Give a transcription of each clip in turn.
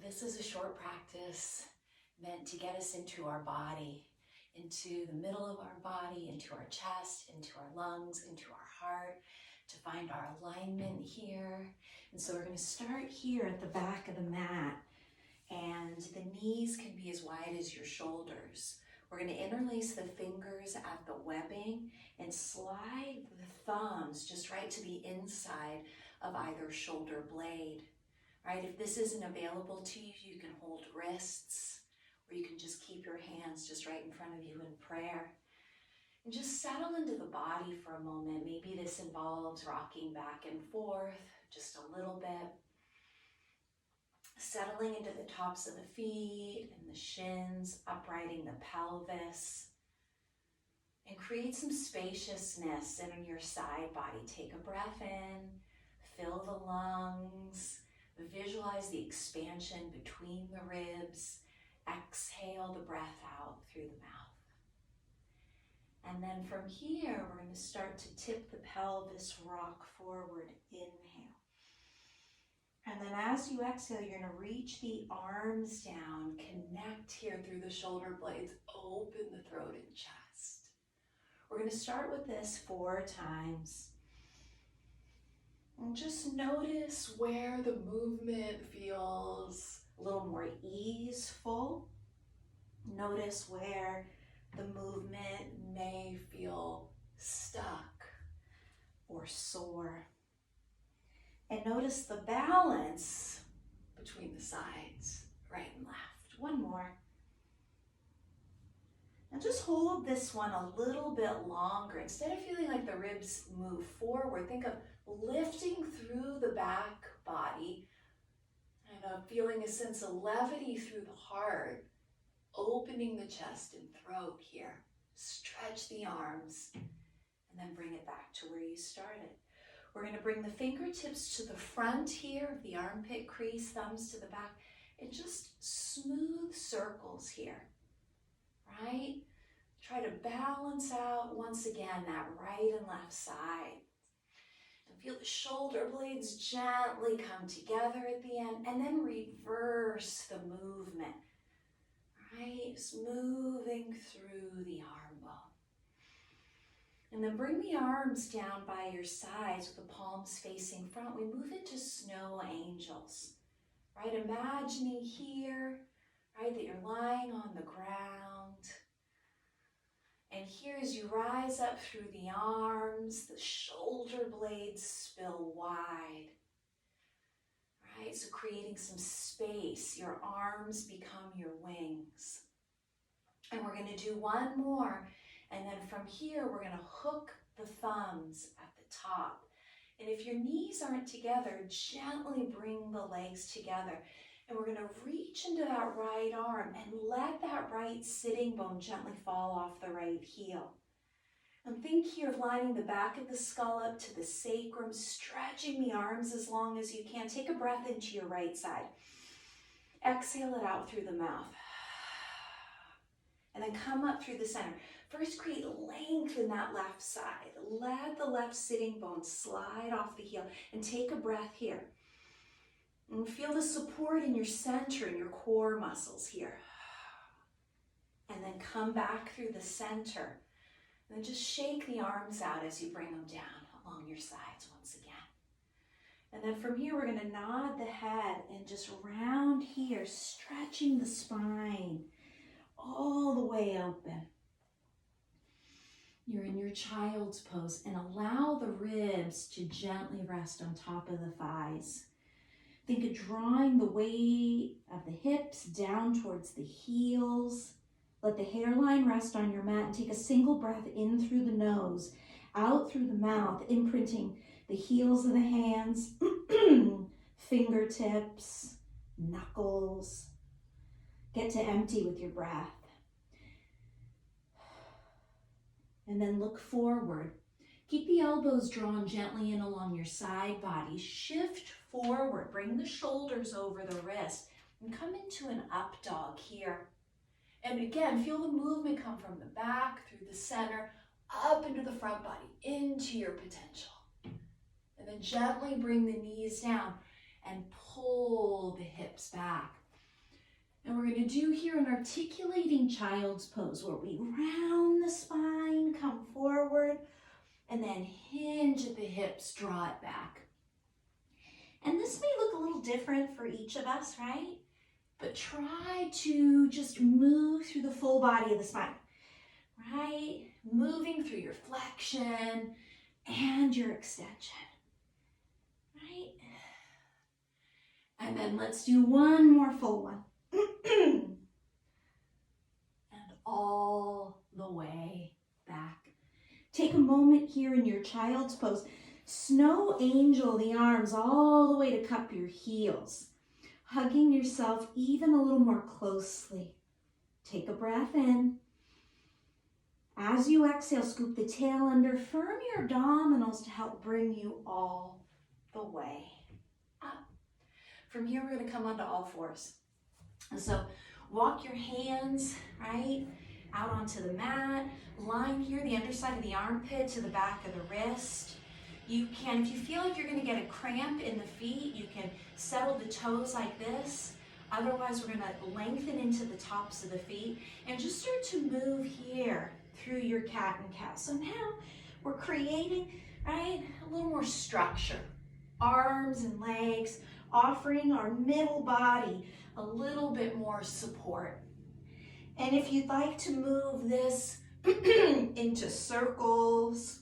This is a short practice meant to get us into our body, into the middle of our body, into our chest, into our lungs, into our heart, to find our alignment here. And so we're going to start here at the back of the mat, and the knees can be as wide as your shoulders. We're going to interlace the fingers at the webbing and slide the thumbs just right to the inside of either shoulder blade. Right? If this isn't available to you, you can hold wrists, or you can just keep your hands just right in front of you in prayer. And just settle into the body for a moment. Maybe this involves rocking back and forth just a little bit. Settling into the tops of the feet and the shins, uprighting the pelvis. And create some spaciousness in your side body. Take a breath in, fill the lungs. Visualize the expansion between the ribs. Exhale the breath out through the mouth. And then from here, we're going to start to tip the pelvis, rock forward, inhale. And then as you exhale, you're going to reach the arms down, connect here through the shoulder blades, open the throat and chest. We're going to start with this 4 times. And just notice where the movement feels a little more easeful. Notice where the movement may feel stuck or sore. And notice the balance between the sides, right and left. One more. And just hold this one a little bit longer. Instead of feeling like the ribs move forward, think of lifting through the back body and feeling a sense of levity through the heart, opening the chest and throat here. Stretch the arms and then bring it back to where you started. We're going to bring the fingertips to the front here of the armpit crease, thumbs to the back, and just smooth circles here, right? Try to balance out once again that right and left side. Feel the shoulder blades gently come together at the end, and then reverse the movement, right? Just moving through the arm bone. And then bring the arms down by your sides with the palms facing front. We move into snow angels, right? Imagining here, right, that you're lying on the ground. And here as you rise up through the arms, the shoulder blades spill wide. Right, so creating some space. Your arms become your wings. And we're going to do one more. And then from here, we're going to hook the thumbs at the top. And if your knees aren't together, gently bring the legs together. And we're going to reach into that right arm and let that right sitting bone gently fall off the right heel. And think here of lining the back of the skull up to the sacrum, stretching the arms as long as you can. Take a breath into your right side. Exhale it out through the mouth. And then come up through the center. First, create length in that left side. Let the left sitting bone slide off the heel and take a breath here. And feel the support in your center and your core muscles here. And then come back through the center. And then just shake the arms out as you bring them down along your sides once again. And then from here, we're going to nod the head and just round here, stretching the spine all the way open. You're in your child's pose, and allow the ribs to gently rest on top of the thighs. Think of drawing the weight of the hips down towards the heels. Let the hairline rest on your mat and take a single breath in through the nose, out through the mouth, imprinting the heels of the hands, fingertips, knuckles. Get to empty with your breath. And then look forward. Keep the elbows drawn gently in along your side body. Shift forward. Bring the shoulders over the wrist and come into an up dog here. And again, feel the movement come from the back, through the center, up into the front body, into your potential. And then gently bring the knees down and pull the hips hips back. And we're going to do here an articulating child's pose where we round the spine, come forward, and then hinge at the hips, draw it back. And this may look a little different for each of us, right? But try to just move through the full body of the spine, right? Moving through your flexion and your extension, right? And then let's do one more full one. And all the way back. Take a moment here in your child's pose. Snow angel the arms all the way to cup your heels. Hugging yourself even a little more closely. Take a breath in. As you exhale, scoop the tail under. Firm your abdominals to help bring you all the way up. From here, we're going to come onto all fours. And so walk your hands, right, out onto the mat. Line here the underside of the armpit to the back of the wrist. You can, if you feel like you're going to get a cramp in the feet, you can settle the toes like this. Otherwise, we're going to lengthen into the tops of the feet and just start to move here through your cat and cow. So now we're creating, right, a little more structure. Arms and legs, offering our middle body a little bit more support. And if you'd like to move this into circles,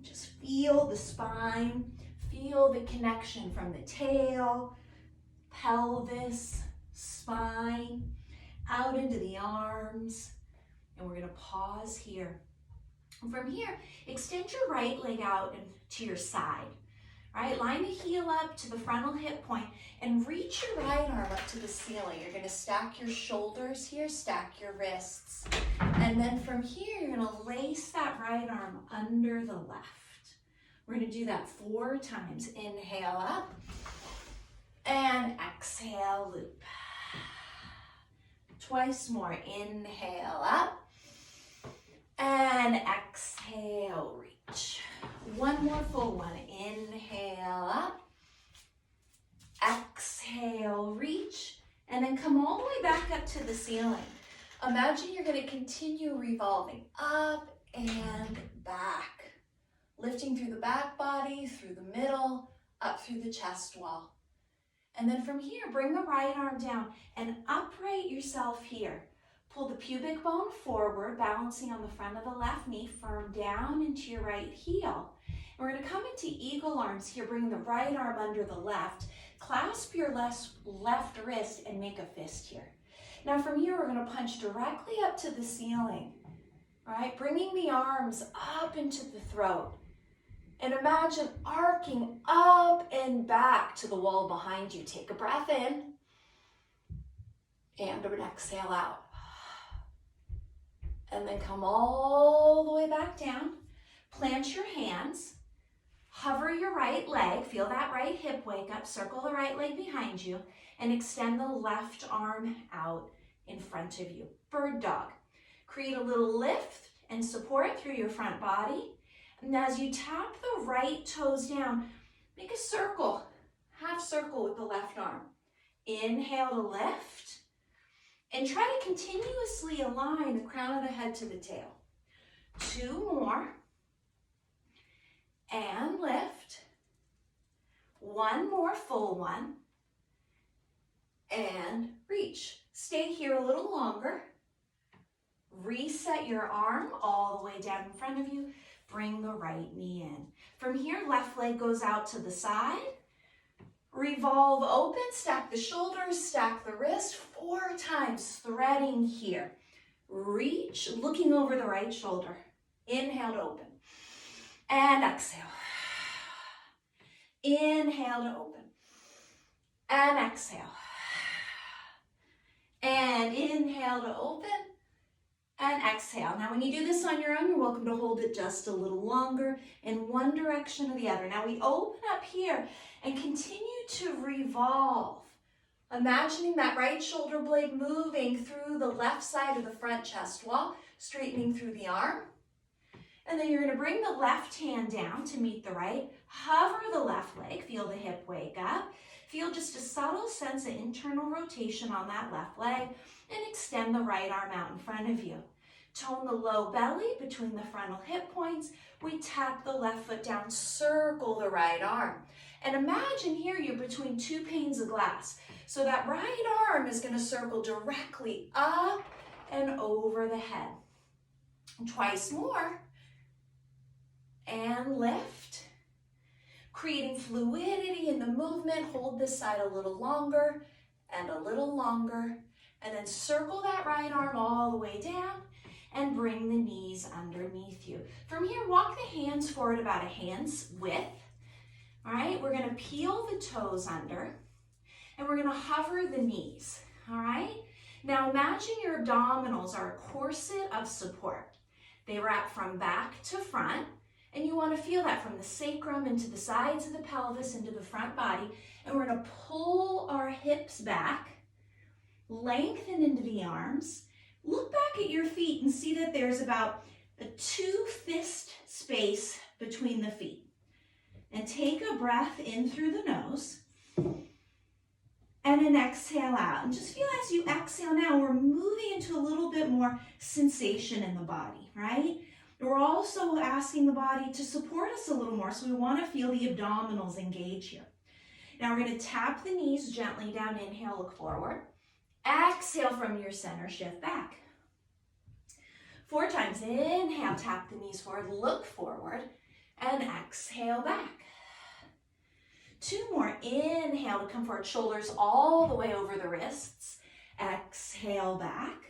just feel the spine, feel the connection from the tail, pelvis, spine, out into the arms. And we're going to pause here. And from here, extend your right leg out to your side. Right, line the heel up to the frontal hip point and reach your right arm up to the ceiling. You're going to stack your shoulders here, stack your wrists. And then from here, you're going to lace that right arm under the left. We're going to do that 4 times. Inhale up and exhale, loop. Twice more. Inhale up and exhale, reach. One more full one. Inhale up, exhale, reach, and then come all the way back up to the ceiling. Imagine you're going to continue revolving up and back, lifting through the back body, through the middle, up through the chest wall. And then from here, bring the right arm down and upright yourself here. Pull the pubic bone forward, balancing on the front of the left knee, firm down into your right heel. And we're going to come into eagle arms here, bring the right arm under the left, clasp your left wrist and make a fist here. Now from here, we're going to punch directly up to the ceiling, right? Bringing the arms up into the throat. And imagine arcing up and back to the wall behind you. Take a breath in and an exhale out. And then come all the way back down. Plant your hands. Hover your right leg. Feel that right hip wake up. Circle the right leg behind you. And extend the left arm out in front of you. Bird dog. Create a little lift and support through your front body. And as you tap the right toes down, make a circle. Half circle with the left arm. Inhale to lift. And try to continuously align the crown of the head to the tail. 2 more. And lift. 1 more full one. And reach. Stay here a little longer. Reset your arm all the way down in front of you. Bring the right knee in. From here, left leg goes out to the side. Revolve open, stack the shoulders, stack the wrist 4 times, threading here. Reach, looking over the right shoulder. Inhale to open. And exhale. Inhale to open. And exhale. And inhale to open. And exhale. Now when you do this on your own, you're welcome to hold it just a little longer in one direction or the other. Now we open up here and continue to revolve. Imagining that right shoulder blade moving through the left side of the front chest wall, straightening through the arm. And then you're going to bring the left hand down to meet the right. Hover the left leg, feel the hip wake up. Feel just a subtle sense of internal rotation on that left leg and extend the right arm out in front of you. Tone the low belly between the frontal hip points. We tap the left foot down, circle the right arm. And imagine here you're between two panes of glass. So that right arm is going to circle directly up and over the head. Twice more. And lift. Creating fluidity in the movement. Hold this side a little longer and a little longer. And then circle that right arm all the way down and bring the knees underneath you. From here, walk the hands forward about a hand's width. All right, we're going to peel the toes under and we're going to hover the knees. All right, now imagine your abdominals are a corset of support. They wrap from back to front. And you want to feel that from the sacrum into the sides of the pelvis, into the front body. And we're going to pull our hips back, lengthen into the arms. Look back at your feet and see that there's about a 2 fist space between the feet. And take a breath in through the nose. And an exhale out. And just feel as you exhale now, we're moving into a little bit more sensation in the body, right? We're also asking the body to support us a little more, so we want to feel the abdominals engage here. Now we're going to tap the knees gently down. Inhale, look forward. Exhale from your center, shift back. 4 times. Inhale, tap the knees forward, look forward, and exhale back. 2 more. Inhale to come forward, shoulders all the way over the wrists. Exhale back.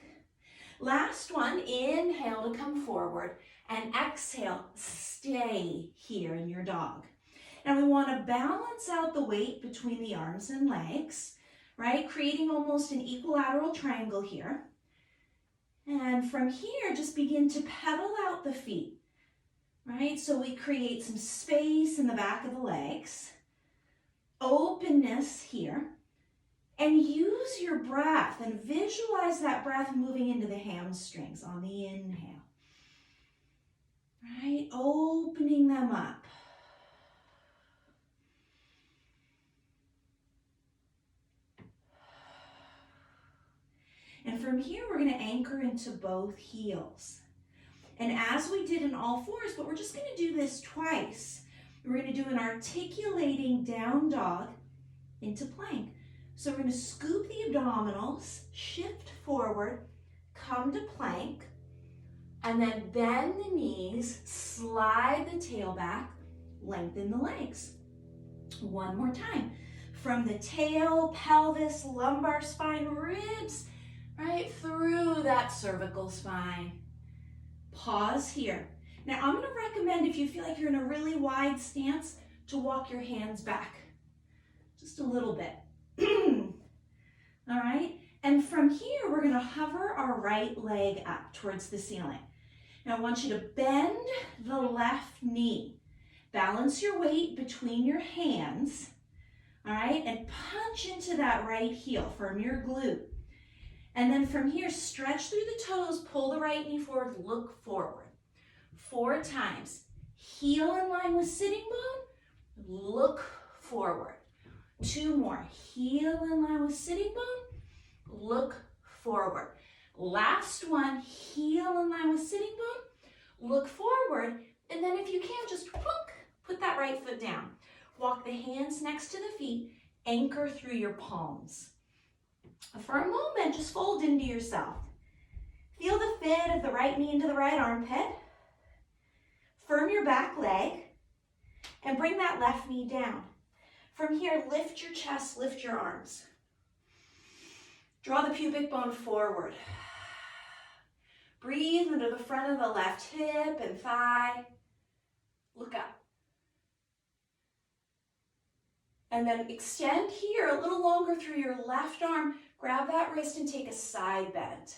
Last one. Inhale to come forward. And exhale, stay here in your dog. Now we want to balance out the weight between the arms and legs, right? Creating almost an equilateral triangle here. And from here, just begin to pedal out the feet, right? So we create some space in the back of the legs, openness here, and use your breath and visualize that breath moving into the hamstrings on the inhale. Right, opening them up. And from here, we're going to anchor into both heels. And as we did in all fours, but we're just going to do this twice. We're going to do an articulating down dog into plank. So we're going to scoop the abdominals, shift forward, come to plank, and then bend the knees, slide the tail back, lengthen the legs. One more time. From the tail, pelvis, lumbar spine, ribs, right through that cervical spine. Pause here. Now I'm going to recommend, if you feel like you're in a really wide stance, to walk your hands back. Just a little bit. All right. And from here, we're going to hover our right leg up towards the ceiling. Now I want you to bend the left knee. Balance your weight between your hands, all right? And punch into that right heel, firm your glute. And then from here, stretch through the toes, pull the right knee forward, look forward. 4 times. Heel in line with sitting bone, look forward. 2 more. Heel in line with sitting bone, look forward. Last one, heel in line with sitting bone, look forward, and then if you can, just plunk, put that right foot down. Walk the hands next to the feet, anchor through your palms. For a moment, just fold into yourself. Feel the fit of the right knee into the right armpit. Firm your back leg, and bring that left knee down. From here, lift your chest, lift your arms. Draw the pubic bone forward. Breathe into the front of the left hip and thigh. Look up. And then extend here a little longer through your left arm. Grab that wrist and take a side bend.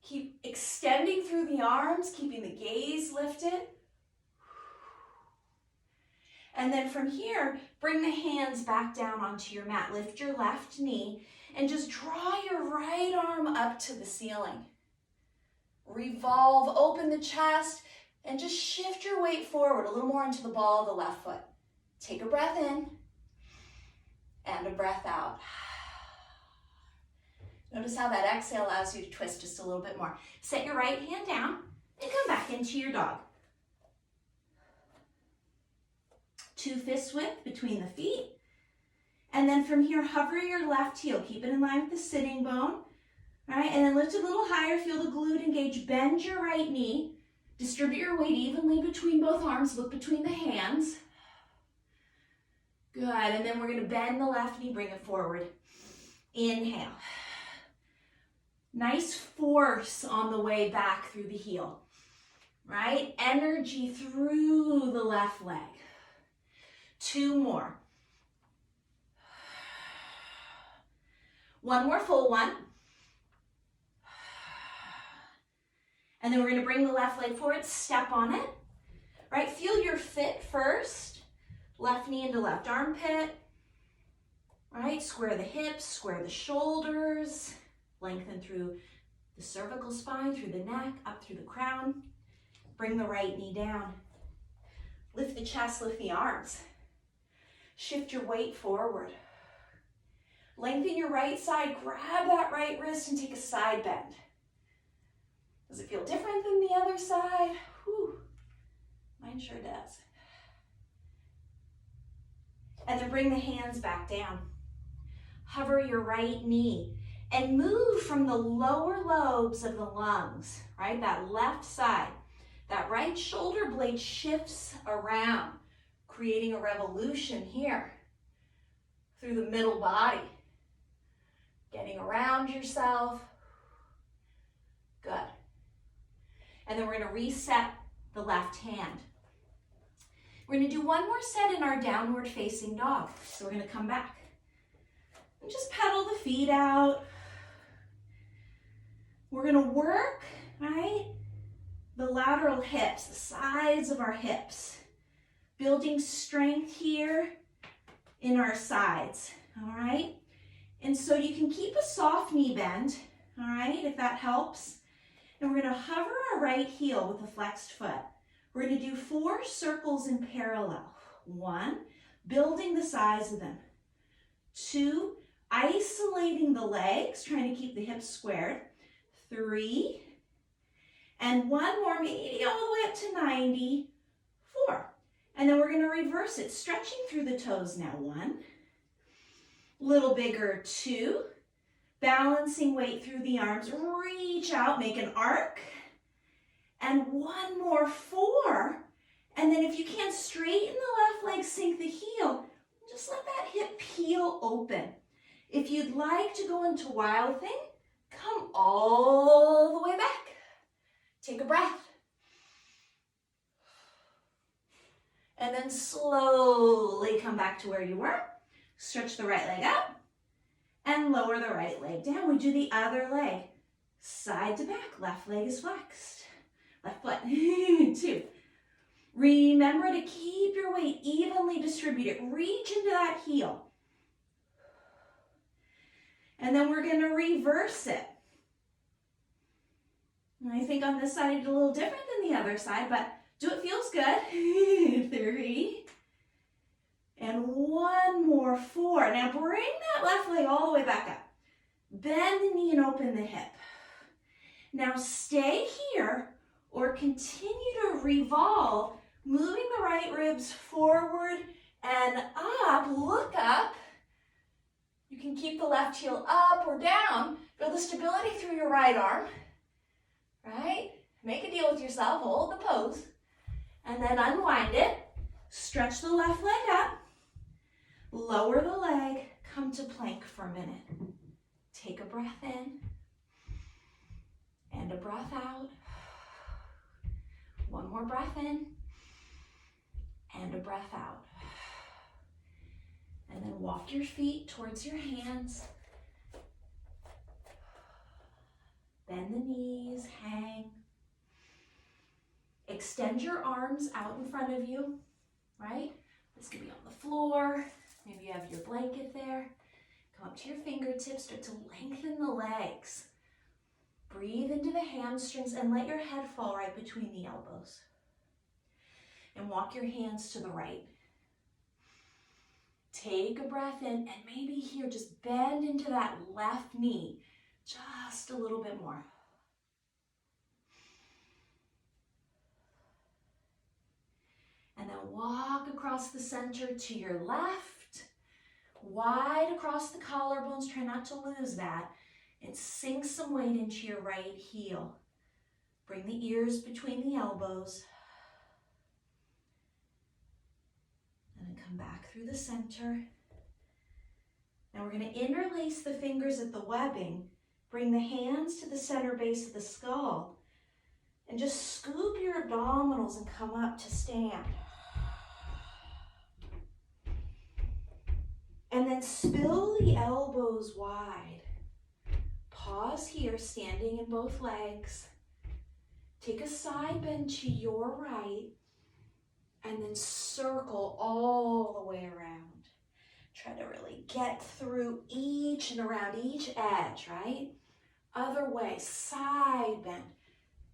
Keep extending through the arms, keeping the gaze lifted. And then from here, bring the hands back down onto your mat. Lift your left knee and just draw your right arm up to the ceiling. Revolve, open the chest, and just shift your weight forward a little more into the ball of the left foot. Take a breath in. and a breath out. Notice how that exhale allows you to twist just a little bit more. Set your right hand down and come back into your dog. 2 fist width between the feet. And then from here, hover your left heel. Keep it in line with the sitting bone. All right, and then lift a little higher. Feel the glute engage. Bend your right knee. Distribute your weight evenly between both arms. Look between the hands. Good, and then we're going to bend the left knee, bring it forward. Inhale. Nice force on the way back through the heel, right? Energy through the left leg. 2 more. 1 more full one. And then we're going to bring the left leg forward, step on it, right? Feel your fit first. Left knee into left armpit, right? Square the hips, square the shoulders, lengthen through the cervical spine, through the neck, up through the crown. Bring the right knee down. Lift the chest, lift the arms. Shift your weight forward. Lengthen your right side, grab that right wrist and take a side bend. Does it feel different than the other side? Whew. Mine sure does. And then bring the hands back down. Hover your right knee and move from the lower lobes of the lungs, right? That left side. That right shoulder blade shifts around, creating a revolution here through the middle body. Getting around yourself. Good. And then we're going to reset the left hand. We're going to do 1 more set in our downward facing dog. So we're going to come back and just pedal the feet out. We're going to work, right, the lateral hips, the sides of our hips, building strength here in our sides, all right? And so you can keep a soft knee bend, all right, if that helps. And we're going to hover our right heel with a flexed foot. We're going to do 4 circles in parallel. 1, building the size of them. 2, isolating the legs, trying to keep the hips squared. 3, and 1 more, maybe all the way up to 90. 4. And then we're going to reverse it, stretching through the toes now. 1, little bigger. 2, balancing weight through the arms, reach out, make an arc. And 1 more. 4. And then if you can, straighten the left leg, sink the heel. Just let that hip peel open. If you'd like to go into wild thing, come all the way back. Take a breath. And then slowly come back to where you were. Stretch the right leg up and lower the right leg down. We do the other leg. Side to back, left leg is flexed. Left foot, 2. Remember to keep your weight evenly distributed. Reach into that heel. And then we're going to reverse it. And I think on this side I did a little different than the other side, but do it feels good. 3. And 1 more. 4. Now bring that left leg all the way back up. Bend the knee and open the hip. Now stay here or continue to revolve, moving the right ribs forward and up. Look up. You can keep the left heel up or down. Feel the stability through your right arm, right? Make a deal with yourself. Hold the pose. And then unwind it. Stretch the left leg up. Lower the leg. Come to plank for a minute. Take a breath in. And a breath out. 1 more breath in. And a breath out. And then walk your feet towards your hands. Bend the knees, hang. Extend your arms out in front of you, right? This could be on the floor. Maybe you have your blanket there. Come up to your fingertips, start to lengthen the legs. Breathe into the hamstrings and let your head fall right between the elbows. And walk your hands to the right. Take a breath in, and maybe here, just bend into that left knee just a little bit more. And then walk across the center to your left, wide across the collarbones. Try not to lose that. And sink some weight into your right heel. Bring the ears between the elbows. And then come back through the center. Now we're going to interlace the fingers at the webbing. Bring the hands to the center base of the skull. And just scoop your abdominals and come up to stand. And then spill the elbows wide. Pause here, standing in both legs. Take a side bend to your right, and then circle all the way around. Try to really get through each and around each edge, right? Other way, side bend,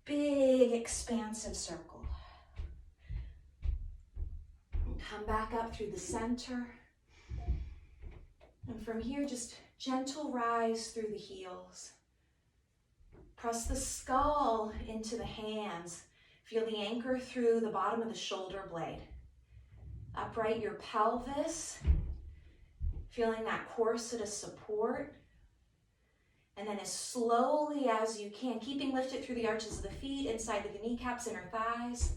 big expansive circle. And come back up through the center. And from here, just gentle rise through the heels. Press the skull into the hands. Feel the anchor through the bottom of the shoulder blade. Upright your pelvis. Feeling that corset of support. And then as slowly as you can, keeping lifted through the arches of the feet, inside of the kneecaps, inner thighs,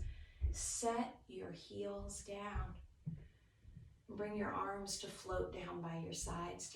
set your heels down. Bring your arms to float down by your sides.